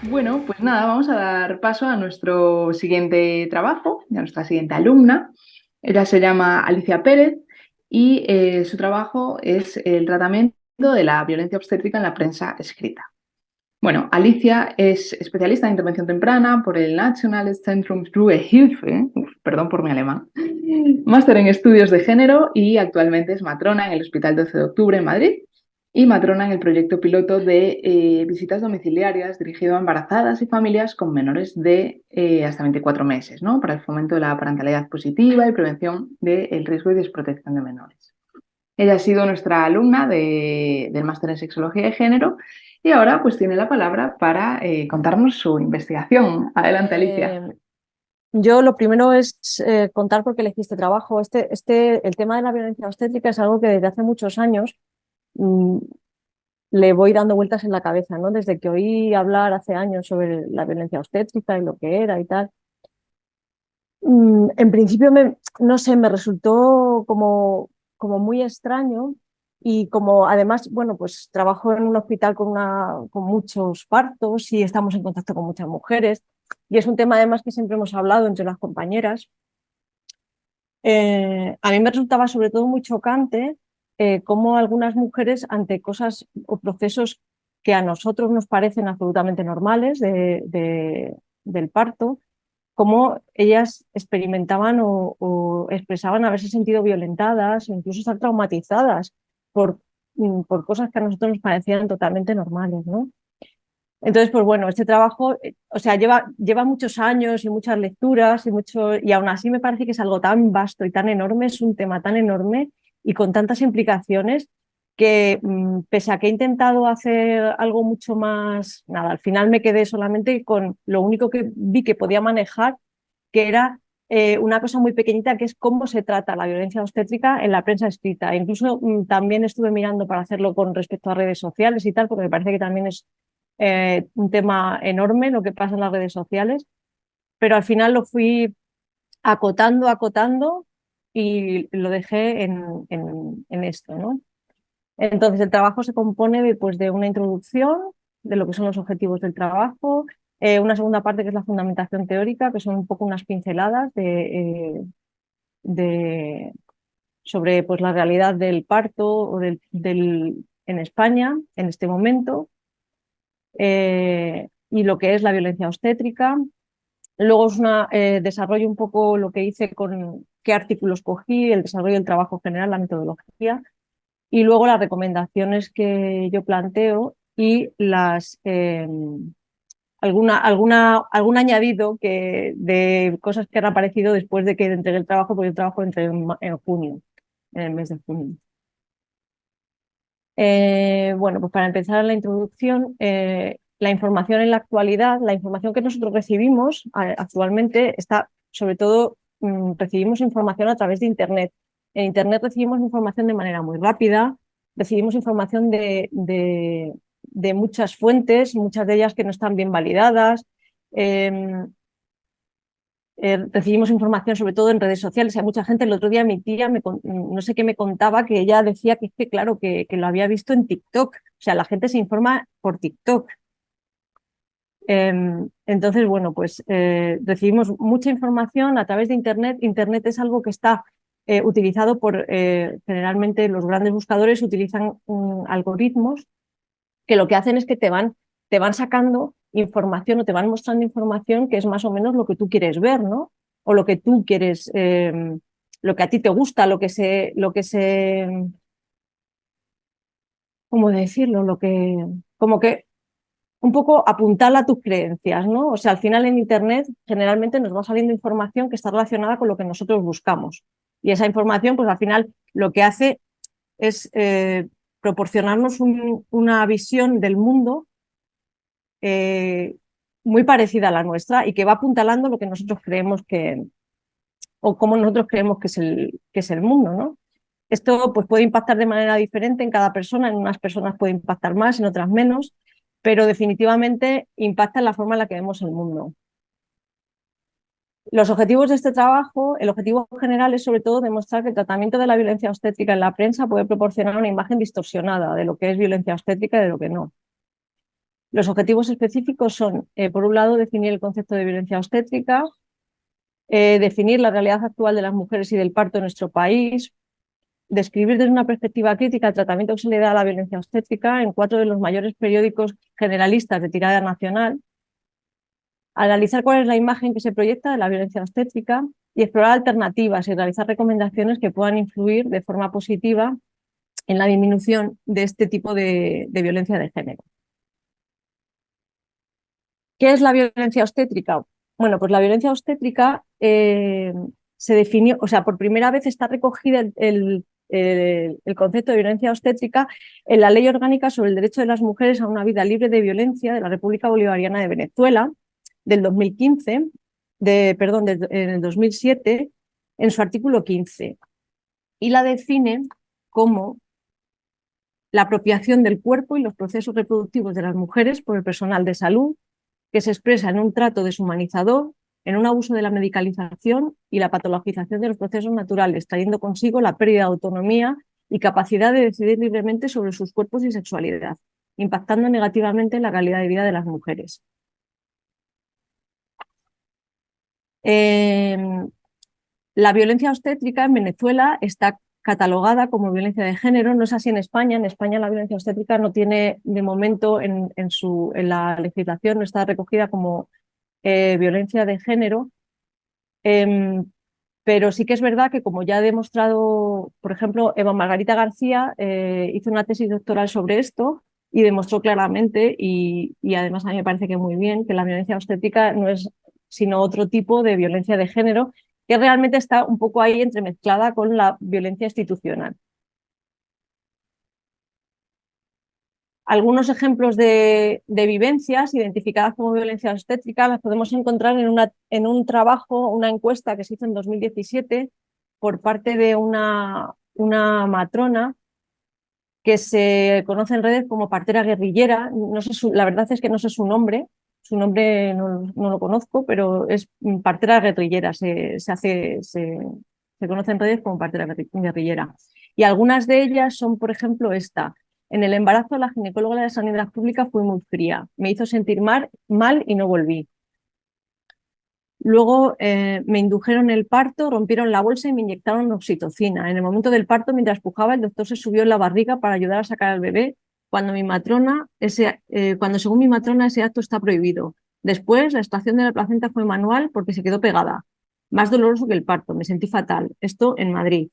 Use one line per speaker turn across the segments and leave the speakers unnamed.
Bueno, pues nada, vamos a dar paso a nuestro siguiente trabajo, a nuestra siguiente alumna. Ella se llama Alicia Pérez y su trabajo es el tratamiento de la violencia obstétrica en la prensa escrita. Bueno, Alicia es especialista en intervención temprana por el Nationales Zentrum für Hilfe, perdón por mi alemán, máster en estudios de género y actualmente es matrona en el Hospital 12 de Octubre en Madrid y matrona en el proyecto piloto de visitas domiciliarias dirigido a embarazadas y familias con menores de hasta 24 meses, ¿no? Para el fomento de la parentalidad positiva y prevención del riesgo y desprotección de menores. Ella ha sido nuestra alumna del máster en sexología de género y ahora pues tiene la palabra para contarnos su investigación. Adelante, Alicia.
Eh, yo lo primero es contar por qué elegí este trabajo. El tema de la violencia obstétrica es algo que desde hace muchos años mm, le voy dando vueltas en la cabeza, ¿no? Desde que oí hablar hace años sobre la violencia obstétrica y lo que era y tal. En principio, no sé, me resultó como muy extraño y como además, bueno, pues trabajo en un hospital con muchos partos y estamos en contacto con muchas mujeres y es un tema además que siempre hemos hablado entre las compañeras. A mí me resultaba sobre todo muy chocante cómo algunas mujeres ante cosas o procesos que a nosotros nos parecen absolutamente normales del parto, cómo ellas experimentaban o expresaban haberse sentido violentadas o incluso estar traumatizadas por, por cosas que a nosotros nos parecían totalmente normales, ¿no? Entonces, pues bueno, este trabajo, o sea, lleva muchos años y muchas lecturas y aún así me parece que es algo tan vasto y tan enorme, es un tema tan enorme y con tantas implicaciones que pese a que he intentado hacer algo mucho más, nada, al final me quedé solamente con lo único que vi que podía manejar, que era una cosa muy pequeñita, que es cómo se trata la violencia obstétrica en la prensa escrita. Incluso también estuve mirando para hacerlo con respecto a redes sociales y tal, porque me parece que también es un tema enorme lo que pasa en las redes sociales, pero al final lo fui acotando y lo dejé en esto, ¿no? Entonces el trabajo se compone de una introducción de lo que son los objetivos del trabajo, una segunda parte que es la fundamentación teórica, que son un poco unas pinceladas de, sobre pues, la realidad del parto en España en este momento, y lo que es la violencia obstétrica. Luego desarrollo un poco lo que hice con qué artículos cogí, el desarrollo del trabajo general, la metodología, y luego las recomendaciones que yo planteo y algún añadido de cosas que han aparecido después de que entregué el trabajo, porque el trabajo entré en junio, en el mes de junio. Bueno, pues para empezar la introducción, la información en la actualidad, la información que nosotros recibimos actualmente está, sobre todo, recibimos información a través de Internet. En Internet recibimos información de manera muy rápida, recibimos información de muchas fuentes, muchas de ellas que no están bien validadas. Eh, Recibimos información sobre todo en redes sociales. Hay mucha gente, el otro día mi tía, no sé qué me contaba, que ella decía que es que, claro, que lo había visto en TikTok. O sea, la gente se informa por TikTok. Entonces, bueno, pues recibimos mucha información a través de Internet. Internet es algo que está utilizado generalmente los grandes buscadores utilizan algoritmos que lo que hacen es que te van sacando información o te van mostrando información que es más o menos lo que tú quieres ver, ¿no? O lo que tú quieres, lo que a ti te gusta, ¿cómo decirlo? Como que un poco apuntarla a tus creencias, ¿no? O sea, al final en Internet generalmente nos va saliendo información que está relacionada con lo que nosotros buscamos. Y esa información, pues al final lo que hace es proporcionarnos una visión del mundo eh, muy parecida a la nuestra y que va apuntalando lo que nosotros creemos o cómo nosotros creemos que es el mundo, ¿no? Esto pues, puede impactar de manera diferente en cada persona, en unas personas puede impactar más, en otras menos, pero definitivamente impacta en la forma en la que vemos el mundo. Los objetivos de este trabajo, el objetivo general es sobre todo demostrar que el tratamiento de la violencia obstétrica en la prensa puede proporcionar una imagen distorsionada de lo que es violencia obstétrica y de lo que no. Los objetivos específicos son, por un lado, definir el concepto de violencia obstétrica, definir la realidad actual de las mujeres y del parto en nuestro país, describir desde una perspectiva crítica el tratamiento que se le da a la violencia obstétrica en 4 de los mayores periódicos generalistas de tirada nacional, analizar cuál es la imagen que se proyecta de la violencia obstétrica y explorar alternativas y realizar recomendaciones que puedan influir de forma positiva en la disminución de este tipo de violencia de género. ¿Qué es la violencia obstétrica? Bueno, pues la violencia obstétrica se definió, o sea, por primera vez está recogida el concepto de violencia obstétrica en la Ley Orgánica sobre el Derecho de las Mujeres a una Vida Libre de Violencia de la República Bolivariana de Venezuela del 2015, en el 2007, en su artículo 15, y la define como la apropiación del cuerpo y los procesos reproductivos de las mujeres por el personal de salud, que se expresa en un trato deshumanizador, en un abuso de la medicalización y la patologización de los procesos naturales, trayendo consigo la pérdida de autonomía y capacidad de decidir libremente sobre sus cuerpos y sexualidad, impactando negativamente en la calidad de vida de las mujeres. La violencia obstétrica en Venezuela está catalogada como violencia de género, no es así en España. En España la violencia obstétrica no tiene, de momento, en la legislación no está recogida como violencia de género, pero sí que es verdad que, como ya ha demostrado, por ejemplo, Eva Margarita García hizo una tesis doctoral sobre esto y demostró claramente, y además a mí me parece que muy bien, que la violencia obstétrica no es sino otro tipo de violencia de género que realmente está un poco ahí entremezclada con la violencia institucional. Algunos ejemplos de vivencias identificadas como violencia obstétrica las podemos encontrar en un trabajo, una encuesta que se hizo en 2017 por parte de una matrona que se conoce en redes como partera guerrillera. No sé la verdad es que no sé su nombre no lo conozco, pero es partera guerrillera, se conoce en redes como partera guerrillera. Y algunas de ellas son, por ejemplo, esta. En el embarazo, la ginecóloga de la sanidad pública fue muy fría. Me hizo sentir mal y no volví. Luego me indujeron el parto, rompieron la bolsa y me inyectaron oxitocina. En el momento del parto, mientras pujaba, el doctor se subió en la barriga para ayudar a sacar al bebé. Cuando según mi matrona ese acto está prohibido. Después, la extracción de la placenta fue manual porque se quedó pegada. Más doloroso que el parto. Me sentí fatal. Esto en Madrid.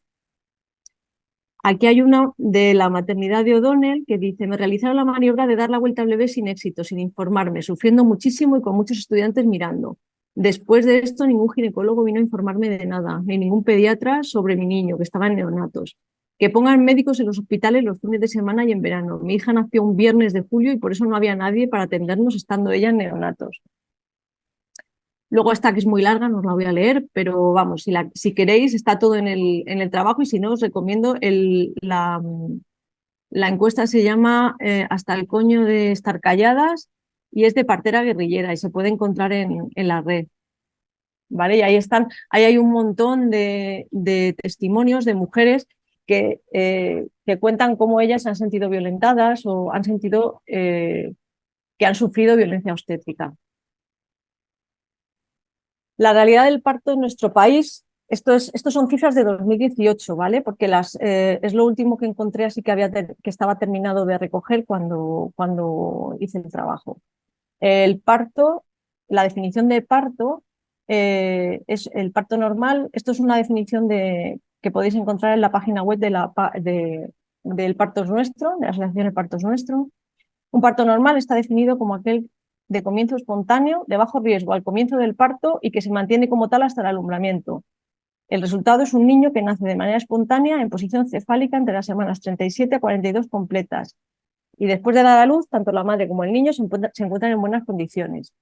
Aquí hay una de la maternidad de O'Donnell que dice: me realizaron la maniobra de dar la vuelta al bebé sin éxito, sin informarme, sufriendo muchísimo y con muchos estudiantes mirando. Después de esto, ningún ginecólogo vino a informarme de nada, ni ningún pediatra sobre mi niño, que estaba en neonatos. Que pongan médicos en los hospitales los fines de semana y en verano. Mi hija nació un viernes de julio y por eso no había nadie para atendernos estando ella en neonatos. Luego esta, que es muy larga, no os la voy a leer, pero vamos, si queréis está todo en el trabajo, y si no os recomiendo la encuesta. Se llama Hasta el coño de estar calladas y es de partera guerrillera y se puede encontrar en la red. ¿Vale? Y ahí hay un montón de testimonios de mujeres que cuentan cómo ellas se han sentido violentadas o han sentido que han sufrido violencia obstétrica. La realidad del parto en nuestro país, estos son cifras de 2018, ¿vale? Porque es lo último que encontré, así que estaba terminado de recoger cuando hice el trabajo. El parto, la definición de parto es el parto normal. Esto es una definición que podéis encontrar en la página web del Parto es Nuestro, de la Asociación El Parto es Nuestro. Un parto normal está definido como aquel de comienzo espontáneo, de bajo riesgo al comienzo del parto y que se mantiene como tal hasta el alumbramiento. El resultado es un niño que nace de manera espontánea en posición cefálica entre las semanas 37 a 42 completas. Y después de dar a luz, tanto la madre como el niño se encuentran en buenas condiciones.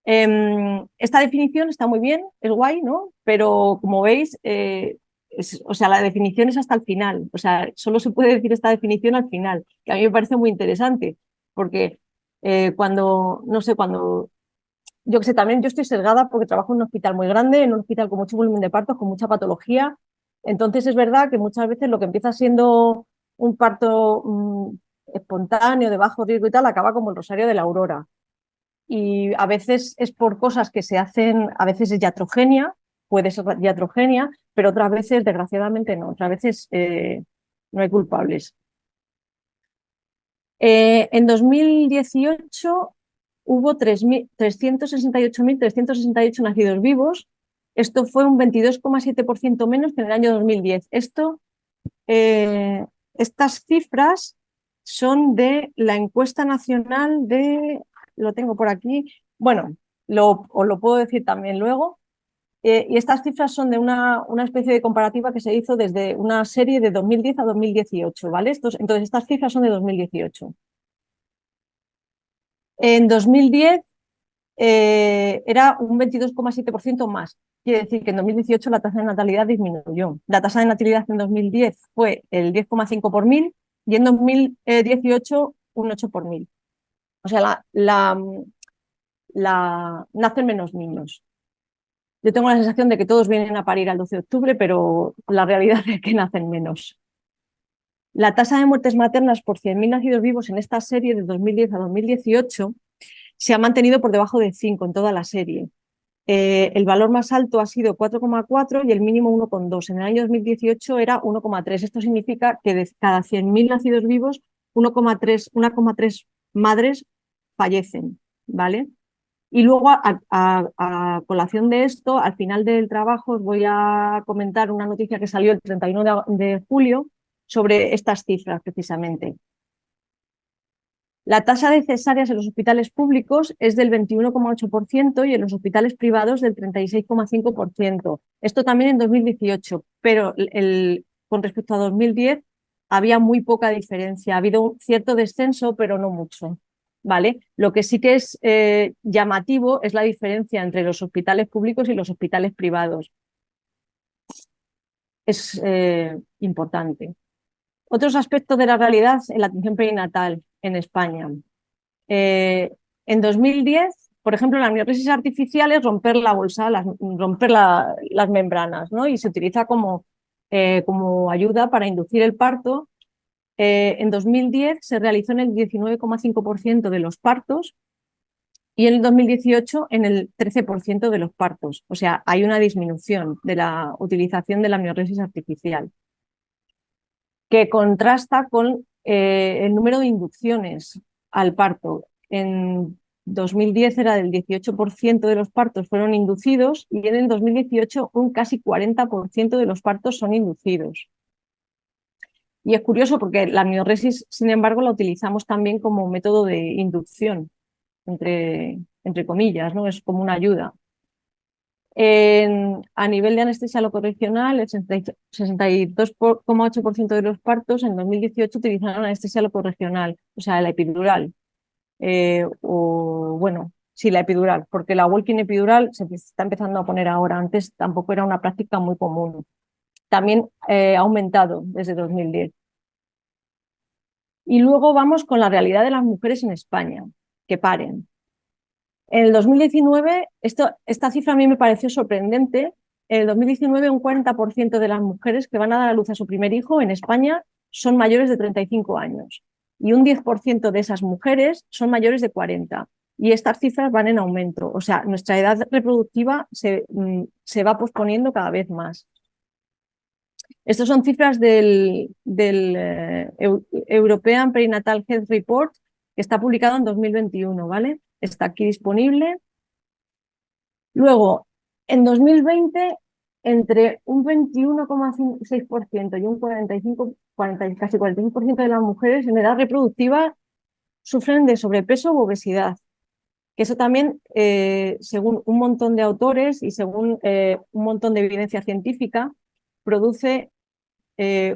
Esta definición está muy bien, es guay, ¿no? Pero como veis, la definición es hasta el final. O sea, solo se puede decir esta definición al final, que a mí me parece muy interesante, porque yo que sé, también yo estoy sesgada porque trabajo en un hospital muy grande, en un hospital con mucho volumen de partos, con mucha patología. Entonces es verdad que muchas veces lo que empieza siendo un parto espontáneo, de bajo riesgo y tal, acaba como el Rosario de la Aurora. Y a veces es por cosas que se hacen, a veces es iatrogenia, puede ser iatrogenia, pero otras veces, desgraciadamente, no. Otras veces no hay culpables. En 2018 hubo 368.368 nacidos vivos. Esto fue un 22,7% menos que en el año 2010. Estas cifras son de la encuesta nacional de, lo tengo por aquí, bueno, os lo puedo decir también luego, y estas cifras son de una especie de comparativa que se hizo desde una serie de 2010 a 2018, ¿vale? Entonces, estas cifras son de 2018. En 2010 era un 22,7% más. Quiere decir que en 2018 la tasa de natalidad disminuyó. La tasa de natalidad en 2010 fue el 10,5 por mil y en 2018 un 8 por mil. O sea, nacen menos niños. Yo tengo la sensación de que todos vienen a parir al 12 de octubre, pero la realidad es que nacen menos. La tasa de muertes maternas por 100.000 nacidos vivos en esta serie de 2010 a 2018 se ha mantenido por debajo de 5 en toda la serie. El valor más alto ha sido 4,4 y el mínimo 1,2. En el año 2018 era 1,3. Esto significa que de cada 100.000 nacidos vivos, 1,3 madres fallecen, ¿vale? Y luego, a colación de esto, al final del trabajo os voy a comentar una noticia que salió el 31 de julio sobre estas cifras precisamente. La tasa de cesáreas en los hospitales públicos es del 21,8% y en los hospitales privados del 36,5%. Esto también en 2018, pero con respecto a 2010 había muy poca diferencia. Ha habido un cierto descenso, pero no mucho. ¿Vale? Lo que sí que es llamativo es la diferencia entre los hospitales públicos y los hospitales privados. Es importante. Otros aspectos de la realidad en la atención perinatal en España. En 2010, por ejemplo, la amnioresis artificial es romper la bolsa, romper las membranas, ¿no? Y se utiliza como ayuda para inducir el parto. En 2010 se realizó en el 19,5% de los partos y en el 2018 en el 13% de los partos. O sea, hay una disminución de la utilización de la amnioresis artificial, que contrasta con el número de inducciones al parto. En 2010 era del 18% de los partos fueron inducidos y en el 2018 un casi 40% de los partos son inducidos. Y es curioso porque la amnioresis, sin embargo, la utilizamos también como método de inducción, entre comillas, ¿no? Es como una ayuda. A nivel de anestesia locorregional, el 62,8% de los partos en 2018 utilizaron anestesia locorregional, o sea, la epidural. Sí, la epidural, porque la walking epidural se está empezando a poner ahora. Antes tampoco era una práctica muy común. También ha aumentado desde 2010. Y luego vamos con la realidad de las mujeres en España, que paren. En el 2019, esta cifra a mí me pareció sorprendente. En el 2019, un 40% de las mujeres que van a dar a luz a su primer hijo en España son mayores de 35 años y un 10% de esas mujeres son mayores de 40. Y estas cifras van en aumento. O sea, nuestra edad reproductiva se va posponiendo cada vez más. Estas son cifras del European Perinatal Health Report, que está publicado en 2021, ¿vale? Está aquí disponible. Luego, en 2020, entre un 21,6% y un casi 45% de las mujeres en edad reproductiva sufren de sobrepeso u obesidad. Que eso también, según un montón de autores y según un montón de evidencia científica, produce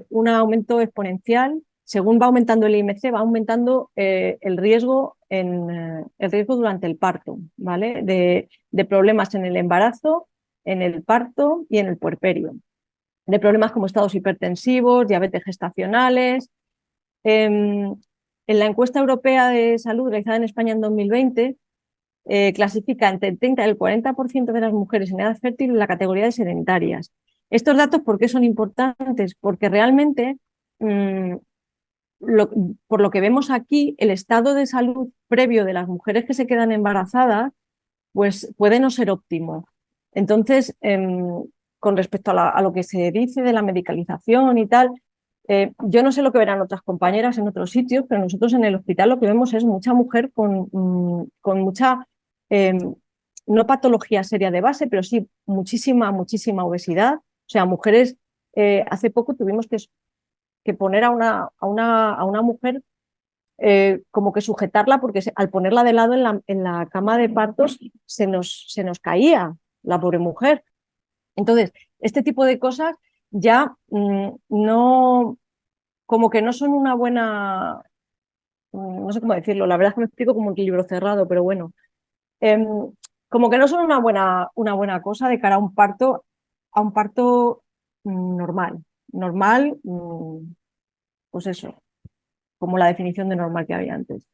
un aumento exponencial. Según va aumentando el IMC, va aumentando el riesgo durante el parto, ¿vale? De problemas en el embarazo, en el parto y en el puerperio. De problemas como estados hipertensivos, diabetes gestacionales. En la encuesta europea de salud realizada en España en 2020, clasifica entre el 30 y el 40% de las mujeres en edad fértil en la categoría de sedentarias. Estos datos, ¿por qué son importantes? Porque realmente lo, por lo que vemos aquí, el estado de salud previo de las mujeres que se quedan embarazadas pues puede no ser óptimo. Entonces, con respecto a lo que se dice de la medicalización y tal, yo no sé lo que verán otras compañeras en otros sitios, pero nosotros en el hospital lo que vemos es mucha mujer con mucha, eh, no patología seria de base, pero sí muchísima, muchísima obesidad. O sea, mujeres, hace poco tuvimos que poner a una mujer como que sujetarla porque al ponerla de lado en la cama de partos se nos caía la pobre mujer. Entonces, este tipo de cosas ya no, como que no son una buena, no sé cómo decirlo, la verdad es que me explico como un libro cerrado, pero bueno, em, como que no son una buena cosa de cara a un parto normal, normal, pues eso, como la definición de normal que había antes.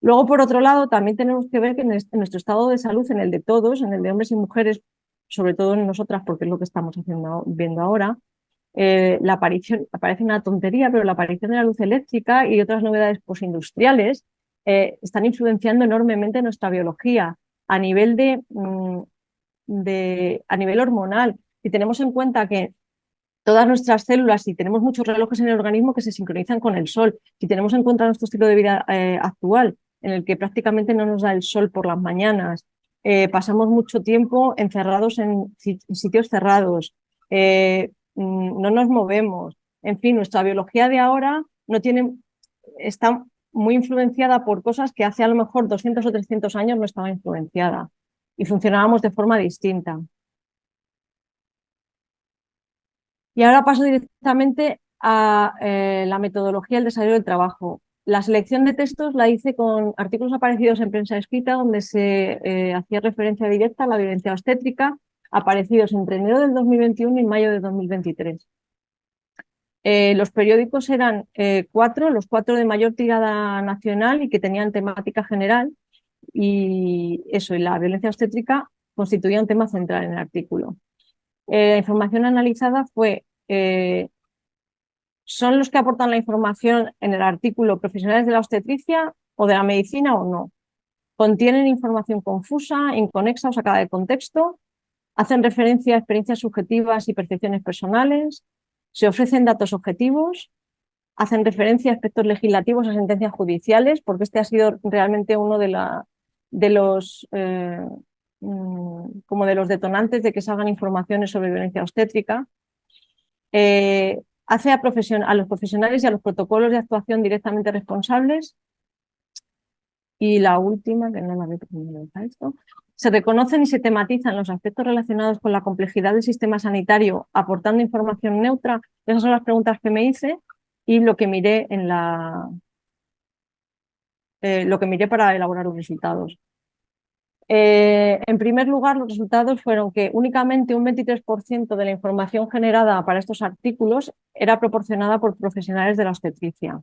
Luego, por otro lado, también tenemos que ver que en nuestro estado de salud, en el de todos, en el de hombres y mujeres, sobre todo en nosotras, porque es lo que estamos viendo ahora, parece una tontería, pero la aparición de la luz eléctrica y otras novedades postindustriales están influenciando enormemente nuestra biología a nivel a nivel hormonal. Si tenemos en cuenta que todas nuestras células, si tenemos muchos relojes en el organismo que se sincronizan con el sol, si tenemos en cuenta nuestro estilo de vida actual, en el que prácticamente no nos da el sol por las mañanas, pasamos mucho tiempo encerrados en sitios cerrados, no nos movemos, en fin, nuestra biología de ahora no tiene, está muy influenciada por cosas que hace a lo mejor 200 o 300 años no estaba influenciada y funcionábamos de forma distinta. Y ahora paso directamente a la metodología del desarrollo del trabajo. La selección de textos la hice con artículos aparecidos en prensa escrita donde se hacía referencia directa a la violencia obstétrica, aparecidos entre enero del 2021 y mayo de 2023. Los periódicos eran cuatro, los cuatro de mayor tirada nacional y que tenían temática general, y eso, y la violencia obstétrica constituía un tema central en el artículo. La información analizada fue ¿son los que aportan la información en el artículo profesionales de la obstetricia o de la medicina o no? ¿Contienen información confusa, inconexa o sacada de contexto? ¿Hacen referencia a experiencias subjetivas y percepciones personales? ¿Se ofrecen datos objetivos? ¿Hacen referencia a aspectos legislativos o sentencias judiciales? Porque este ha sido realmente uno de los como de los detonantes de que salgan informaciones sobre violencia obstétrica. Hace a los profesionales y a los protocolos de actuación directamente responsables. Y la última, que no la veo esto, se reconocen y se tematizan los aspectos relacionados con la complejidad del sistema sanitario, aportando información neutra. Esas son las preguntas que me hice y lo que miré lo que miré para elaborar los resultados. En primer lugar, los resultados fueron que únicamente un 23% de la información generada para estos artículos era proporcionada por profesionales de la obstetricia.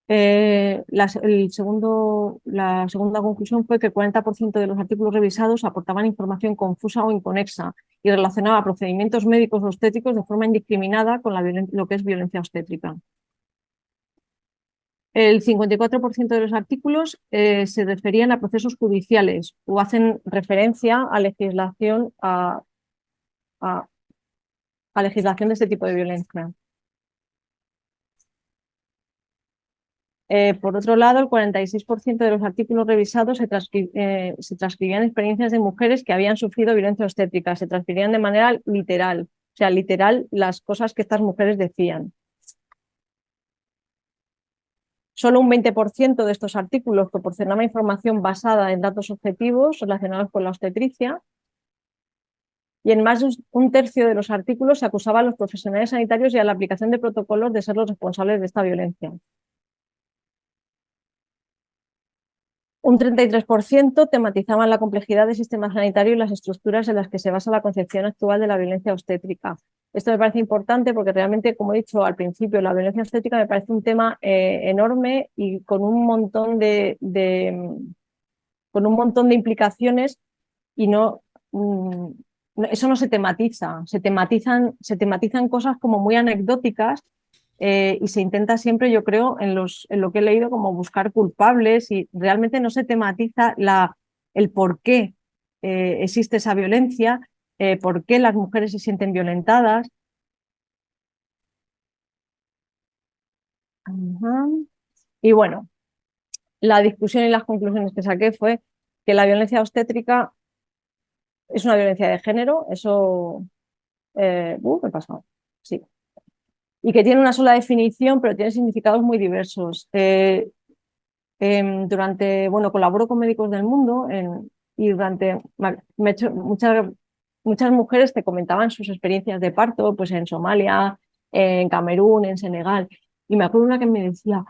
La segunda conclusión fue que el 40% de los artículos revisados aportaban información confusa o inconexa y relacionaba procedimientos médicos o obstétricos de forma indiscriminada con lo que es violencia obstétrica. El 54% de los artículos se referían a procesos judiciales o hacen referencia a legislación, a legislación de este tipo de violencia. Por otro lado, el 46% de los artículos revisados se transcribían experiencias de mujeres que habían sufrido violencia obstétrica, se transcribían de manera literal, o sea, literal las cosas que estas mujeres decían. Solo un 20% de estos artículos proporcionaba información basada en datos objetivos relacionados con la obstetricia, y en más de un tercio de los artículos se acusaba a los profesionales sanitarios y a la aplicación de protocolos de ser los responsables de esta violencia. Un 33% tematizaban la complejidad del sistema sanitario y las estructuras en las que se basa la concepción actual de la violencia obstétrica. Esto me parece importante porque realmente, como he dicho al principio, la violencia obstétrica me parece un tema enorme y con un montón con un montón de implicaciones y no, eso no se tematiza, se tematizan cosas como muy anecdóticas y se intenta siempre, yo creo, en lo que he leído, como buscar culpables y realmente no se tematiza el por qué existe esa violencia, por qué las mujeres se sienten violentadas. Ajá. Y bueno, la discusión y las conclusiones que saqué fue que la violencia obstétrica es una violencia de género, eso... ¿qué pasa? Sí. Y que tiene una sola definición, pero tiene significados muy diversos. Bueno, colaboro con Médicos del Mundo y me he hecho, muchas mujeres te comentaban sus experiencias de parto, pues en Somalia, en Camerún, en Senegal. Y me acuerdo una que me decía,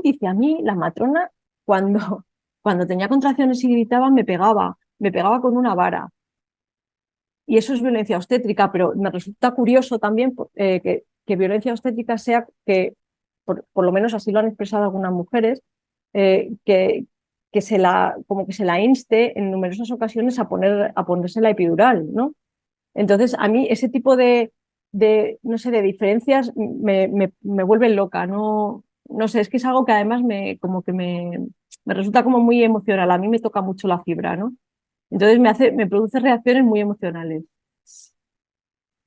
dice, a mí la matrona cuando, cuando tenía contracciones y gritaba me pegaba con una vara. Y eso es violencia obstétrica, pero me resulta curioso también que violencia obstétrica sea que, por lo menos así lo han expresado algunas mujeres, que como que se la inste en numerosas ocasiones a ponerse la epidural, ¿no? Entonces, a mí ese tipo no sé, de diferencias me vuelven loca, no, no sé, es que es algo que además me resulta como muy emocional, a mí me toca mucho la fibra, ¿no? Entonces me produce reacciones muy emocionales.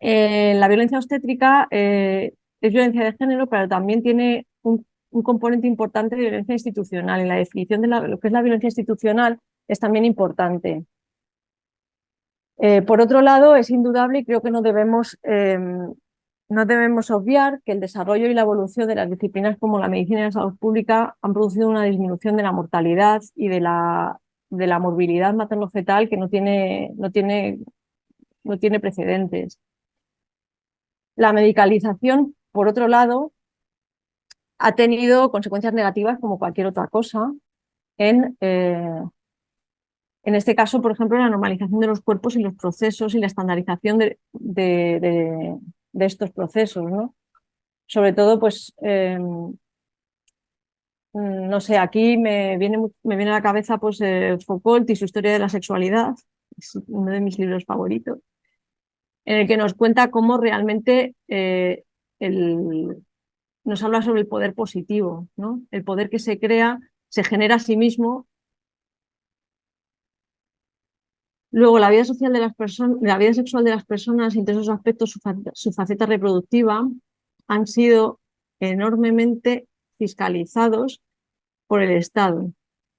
La violencia obstétrica es violencia de género, pero también tiene un componente importante de violencia institucional. En la definición de lo que es la violencia institucional es también importante. Por otro lado, es indudable y creo que no debemos obviar que el desarrollo y la evolución de las disciplinas como la medicina y la salud pública han producido una disminución de la mortalidad y de la morbilidad materno-fetal que no tiene precedentes. La medicalización, por otro lado, ha tenido consecuencias negativas como cualquier otra cosa en este caso, por ejemplo, la normalización de los cuerpos y los procesos y la estandarización de estos procesos, ¿no? Sobre todo, pues, no sé, aquí me viene a la cabeza pues, Foucault y su historia de la sexualidad, es uno de mis libros favoritos, en el que nos cuenta cómo realmente nos habla sobre el poder positivo, ¿no? El poder que se crea, se genera a sí mismo. Luego, la vida social de las personas, la vida sexual de las personas, entre esos aspectos, su faceta reproductiva, han sido enormemente fiscalizados por el Estado.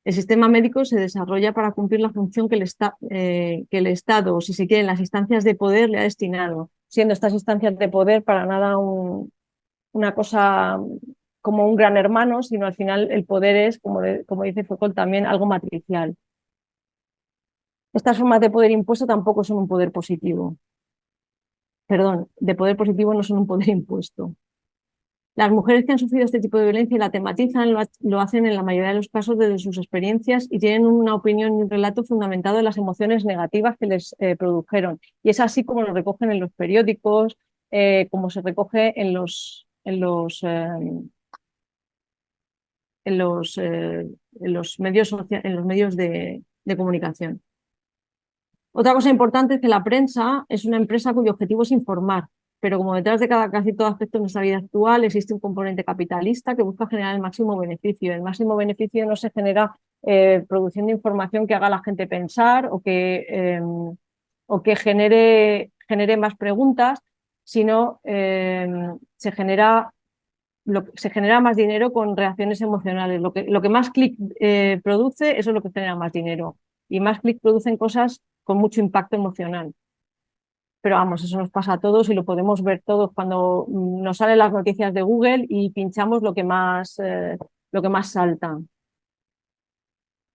El sistema médico se desarrolla para cumplir la función que el Estado, o si se quiere, las instancias de poder le ha destinado, siendo estas instancias de poder para nada una cosa como un gran hermano, sino al final el poder es, como dice Foucault, también algo matricial. Estas formas de poder impuesto tampoco son un poder positivo. Perdón, de poder positivo no son un poder impuesto. Las mujeres que han sufrido este tipo de violencia y la tematizan lo hacen en la mayoría de los casos desde sus experiencias y tienen una opinión y un relato fundamentado en las emociones negativas que les produjeron. Y es así como lo recogen en los periódicos, como se recoge en los medios de comunicación. Otra cosa importante es que la prensa es una empresa cuyo objetivo es informar, pero como detrás de casi todo aspecto de nuestra vida actual existe un componente capitalista que busca generar el máximo beneficio. El máximo beneficio no se genera produciendo información que haga a la gente pensar o que genere más preguntas, sino se genera más dinero con reacciones emocionales. Lo que más clic produce, eso es lo que genera más dinero. Y más clic producen cosas con mucho impacto emocional. Pero vamos, eso nos pasa a todos y lo podemos ver todos cuando nos salen las noticias de Google y pinchamos lo que más salta.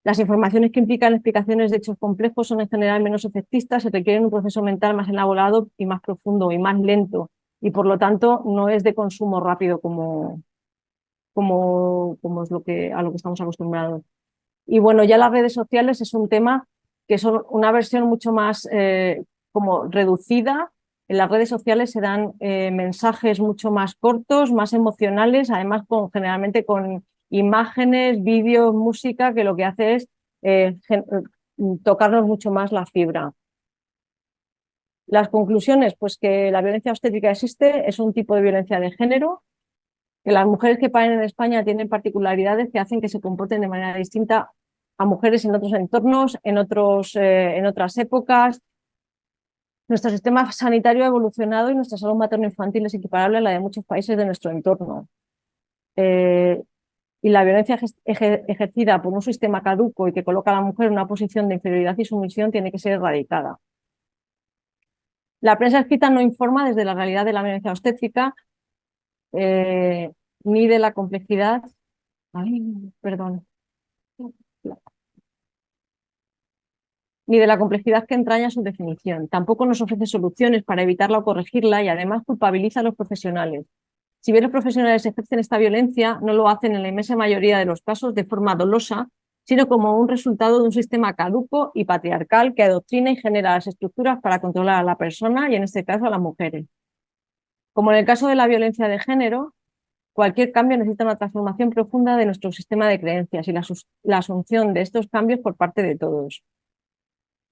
Las informaciones que implican explicaciones de hechos complejos son en general menos efectistas, se requieren un proceso mental más elaborado y más profundo y más lento. Y por lo tanto no es de consumo rápido como es a lo que estamos acostumbrados. Y bueno, ya las redes sociales es un tema que son una versión mucho más como reducida. En las redes sociales se dan mensajes mucho más cortos, más emocionales, además generalmente con imágenes, vídeos, música, que lo que hace es tocarnos mucho más la fibra. Las conclusiones, pues que la violencia obstétrica existe, es un tipo de violencia de género, que las mujeres que paren en España tienen particularidades que hacen que se comporten de manera distinta a mujeres en otros entornos, en otras épocas. Nuestro sistema sanitario ha evolucionado y nuestra salud materno-infantil es equiparable a la de muchos países de nuestro entorno. Y la violencia ejercida por un sistema caduco y que coloca a la mujer en una posición de inferioridad y sumisión tiene que ser erradicada. La prensa escrita no informa desde la realidad de la violencia obstétrica ni de la complejidad. Ay, perdón. Ni de la complejidad que entraña su definición. Tampoco nos ofrece soluciones para evitarla o corregirla y además culpabiliza a los profesionales. Si bien los profesionales ejercen esta violencia, no lo hacen en la inmensa mayoría de los casos de forma dolosa, sino como un resultado de un sistema caduco y patriarcal que adoctrina y genera las estructuras para controlar a la persona y en este caso a las mujeres. Como en el caso de la violencia de género, cualquier cambio necesita una transformación profunda de nuestro sistema de creencias y la asunción de estos cambios por parte de todos.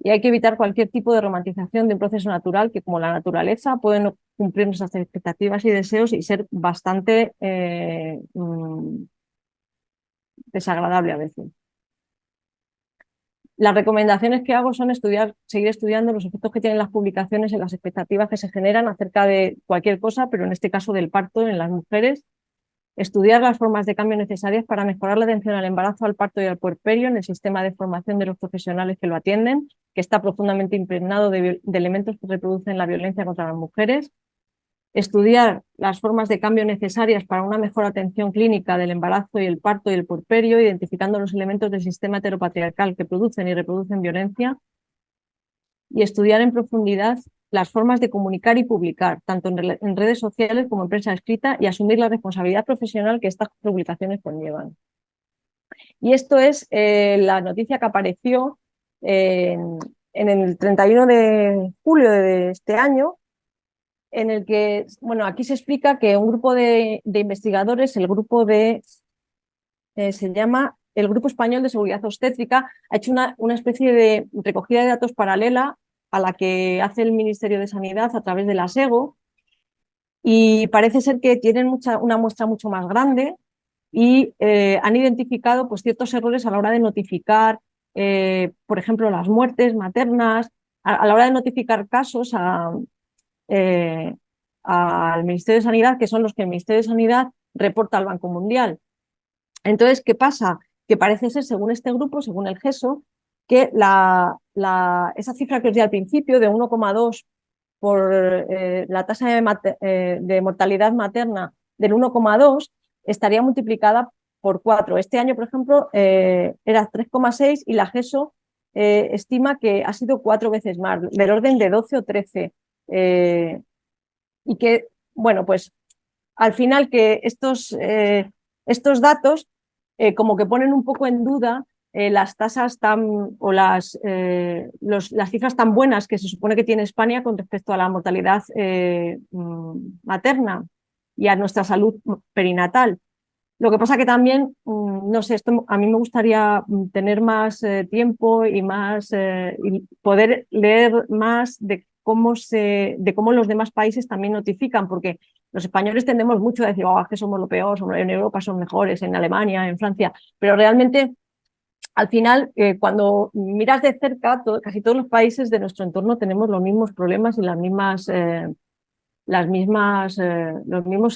Y hay que evitar cualquier tipo de romantización de un proceso natural que, como la naturaleza, puede no cumplir nuestras expectativas y deseos y ser bastante desagradable a veces. Las recomendaciones que hago son seguir estudiando los efectos que tienen las publicaciones en las expectativas que se generan acerca de cualquier cosa, pero en este caso del parto en las mujeres. Estudiar las formas de cambio necesarias para mejorar la atención al embarazo, al parto y al puerperio en el sistema de formación de los profesionales que lo atienden, que está profundamente impregnado de elementos que reproducen la violencia contra las mujeres. Estudiar las formas de cambio necesarias para una mejor atención clínica del embarazo y el parto y el puerperio, identificando los elementos del sistema heteropatriarcal que producen y reproducen violencia. Y estudiar en profundidad las formas de comunicar y publicar, tanto en redes sociales como en prensa escrita, y asumir la responsabilidad profesional que estas publicaciones conllevan. Y esto es la noticia que apareció en el 31 de julio de este año, en el que, bueno, aquí se explica que un grupo de investigadores, el grupo se llama el Grupo Español de Seguridad Obstétrica, ha hecho una especie de recogida de datos paralela a la que hace el Ministerio de Sanidad a través de la SEGO, y parece ser que tienen una muestra mucho más grande y han identificado pues, ciertos errores a la hora de notificar, por ejemplo, las muertes maternas, a la hora de notificar casos al Ministerio de Sanidad, que son los que el Ministerio de Sanidad reporta al Banco Mundial. Entonces, ¿qué pasa? Que parece ser, según este grupo, según el GESO, que esa cifra que os di al principio de 1,2 por la tasa de mortalidad materna del 1,2 estaría multiplicada por 4. Este año, por ejemplo, era 3,6 y la GESO estima que ha sido 4 veces más, del orden de 12 o 13. Y que, bueno, pues al final que estos datos como que ponen un poco en duda las tasas o las cifras tan buenas que se supone que tiene España con respecto a la mortalidad materna y a nuestra salud perinatal. Lo que pasa que también, no sé, a mí me gustaría tener más tiempo y y poder leer más de cómo los demás países también notifican, porque los españoles tendemos mucho a decir, oh, es que somos lo peor, en Europa son mejores, en Alemania, en Francia, pero realmente al final, cuando miras de cerca, casi todos los países de nuestro entorno tenemos los mismos problemas y los mismos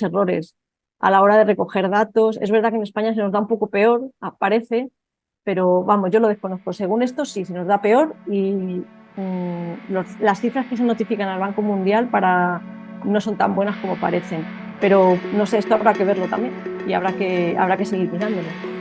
errores a la hora de recoger datos. Es verdad que en España se nos da un poco peor, parece, pero vamos, yo lo desconozco. Según esto, sí, se nos da peor y las cifras que se notifican al Banco Mundial no son tan buenas como parecen. Pero no sé, esto habrá que verlo también y habrá que seguir mirándolo.